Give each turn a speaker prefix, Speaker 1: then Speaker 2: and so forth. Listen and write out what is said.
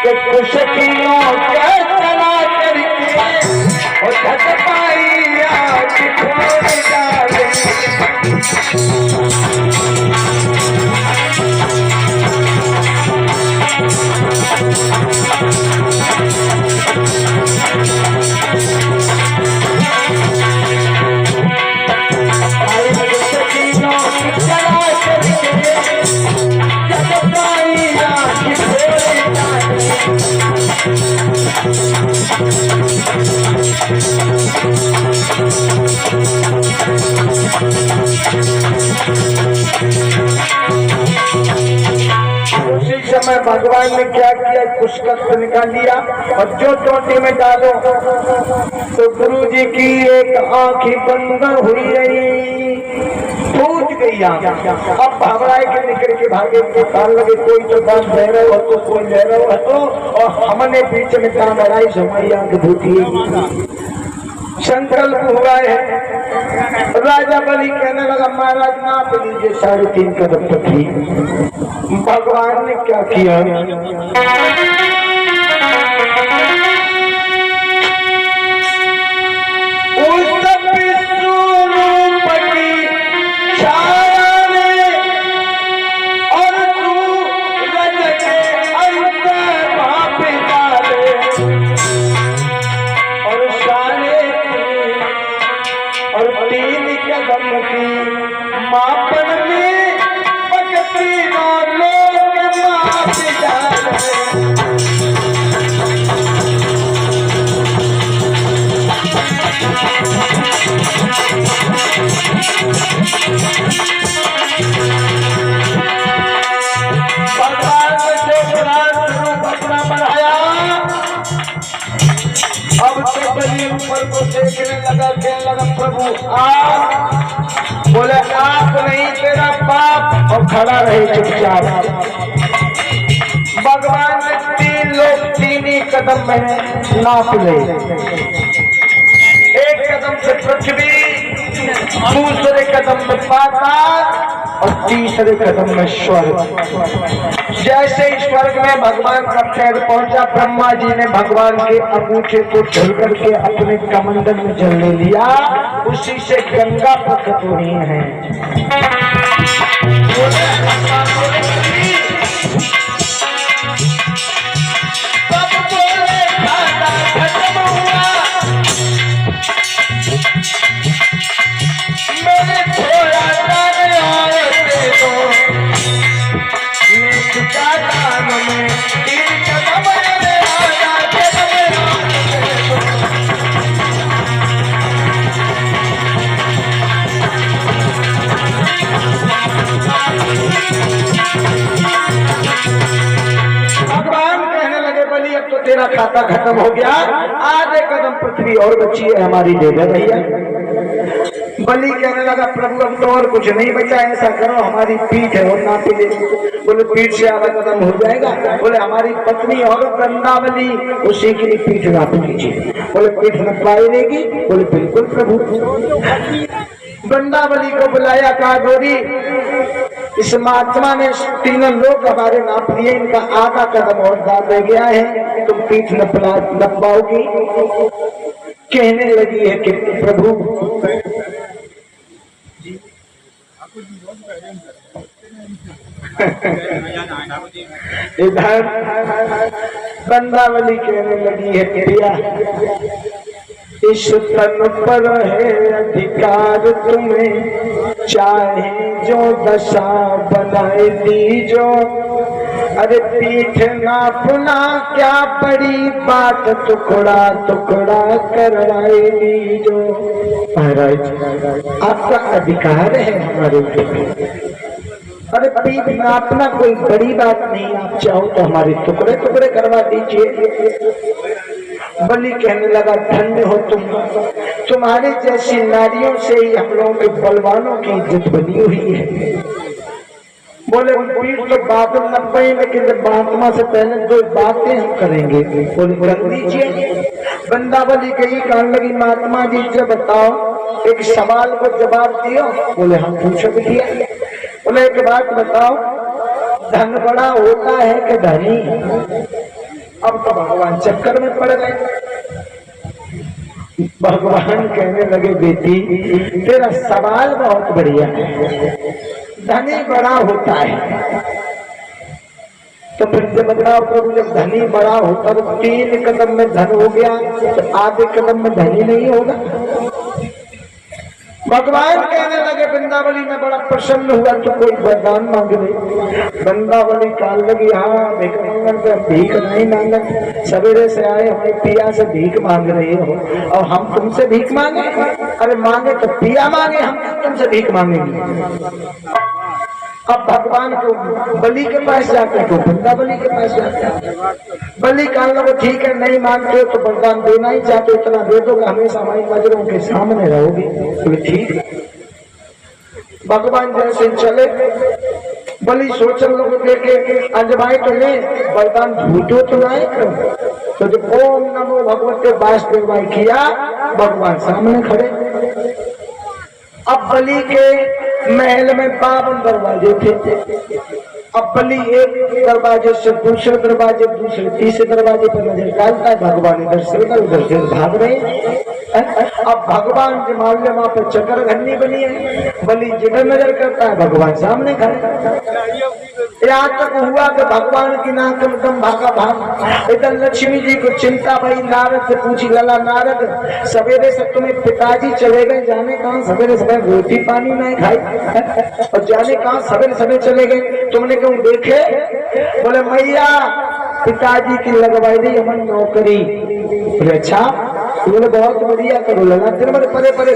Speaker 1: कि कुछ किलों का चला करके और घट पाई आज छोड़ डाले। उसी समय भगवान ने क्या किया, कुछ कष्ट निकाल लिया और जो टोटी में डालो तो गुरु जी की एक आंख ही बंद हुई रही, टूट गई आंख। अब घबराए के निकल के भागे तो कान लगे, कोई तो बात ले रहे हो तो कोई ले रहे हो तो, और हमने बीच में काम हराई, हमारी आंख भूखी। संकल्प हुआ है। राजा बलि कहने लगा महाराज नाप लीजिए 3.5 कदम तक ही। भगवान ने क्या किया, उस विश्वरूप की छाया में और सूरज के अंदर भाप डाले और 3 कदम की मापन में भक्ति लोग माप डाले। भगवान ने जो अपना बढ़ाया, अब तो बलि ऊपर को देखने लगा, कहने लगा प्रभु आप। बोले आप नहीं तेरा बाप, और खड़ा रहे चुपचाप। भगवान ने 3 लोग 3 ही कदम में नाप ले। 1 कदम से पृथ्वी, दूसरे कदम में पाताल और तीसरे कदम में स्वर्ग। जैसे स्वर्ग में भगवान का पैर पहुंचा, ब्रह्मा जी ने भगवान के अंगूठे को ढल करके अपने कमंडल में जल ले लिया। उसी से गंगा प्रकट हुई है। तो तेरा खाता खत्म हो गया, आधे कदम पृथ्वी और बची है हमारी, दे दे भैया। बलि कहने लगा प्रभु अब तो और कुछ नहीं बचा, ऐसा करो हमारी पीठ है और नापी ले। बोले पीठ से आधा कदम हो जाएगा। बोले हमारी पत्नी और वृंदावली, उसी की पीठ नाप लीजिए। बोले पीठ नपवाई देगी। बोले बिल्कुल प्रभु। वृंदावली को बुलाया, कहा गौरी इस महात्मा ने 3 लोग हमारे नाप लिए, इनका आधा कदम और दाद रह गया है, तुम पीठ नपवाओगी। कहने लगी है कि प्रभु इधर वृंदावली कहने लगी है प्रिया, इस तन पर है अधिकार तुम्हें, चाहे जो दशा बनाए दीजो। अरे पीठ नापना क्या बड़ी बात, टुकड़ा टुकड़ा करवाए दीजो। महाराज आपका अधिकार है हमारे ऊपर। अरे पीठ नापना कोई बड़ी बात नहीं, आप चाहो तो हमारे टुकड़े टुकड़े करवा दीजिए। बलि कहने लगा धन्य हो तुम, तुम्हारे जैसी नारियों से ही हम लोगों के बलवानों की इज्जत बनी हुई है। बोले पीठ तो बाद में नपे, लेकिन महात्मा से पहले 2 बातें हम करेंगे। बोले कर दीजिए। वृंदावली गई, कहने लगी महात्मा जी से बताओ, एक सवाल को जवाब दियो। बोले हम पूछो दिया। बोले एक बात बताओ, धन बड़ा होता है कि धनी? अब तो भगवान चक्कर में पड़ गए। भगवान कहने लगे बेटी तेरा सवाल बहुत बढ़िया है, धनी बड़ा होता है तो फिर से बताओ प्रभु, जब धनी बड़ा होता तो 3 कदम में धन हो गया तो आधे कदम में धनी नहीं होगा। भगवान कहने लगे वृंदावली में बड़ा प्रसन्न हुआ तो कोई वरदान मांग रही। वृंदावली काल लगी हाँ भीख नहीं मांगन, सवेरे से आए हमें पिया से भीख मांग रही हो और हम तुमसे भीख मांगे? अरे मांगे तो पिया मांगे, हम तुमसे भीख मांगेंगे। अब भगवान को बलि के पास जाते हैं तो वृंदावली के पास जाते हैं। बलि काल लोग ठीक है नहीं मानते तो वरदान देना ही चाहते, इतना दे दो हमेशा हमारी नजरों के सामने रहोगी। बोले ठीक। भगवान जैसे चले बलि सोचन लोग देखे अजमाए तो ले वरदान झूठो तो नहीं कर, तो जब ओम नमो भगवते वासुदेवाय किया भगवान सामने खड़े। अब बलि के महल में 52 दरवाजे थे। अब बलि एक दरवाजे से दूसरे दरवाजे, दूसरे तीसरे दरवाजे पर नजर डालता है, भगवान इधर से उधर से भाग रहे। अब भगवान हिमालय वहां पर चक्कर घन्नी बनी है, बलि जिधर नजर करता है भगवान सामने खड़े। यहाँ तक हुआ कि भगवान की नाक में दम भागा भाग। इधर लक्ष्मी जी को चिंता भाई, नारद से पूछी लला नारद सवेरे से तुम्हें पिताजी चले गए, जाने कहाँ सवेरे सवेरे रोटी पानी नहीं खाई और जाने कहाँ सवेरे सवेरे चले गए, तुमने क्यों देखे? बोले मैया पिताजी की लगवाई दी हमारी नौकरी। अच्छा बोले बहुत बढ़िया करो लगा, दिन भर परे परे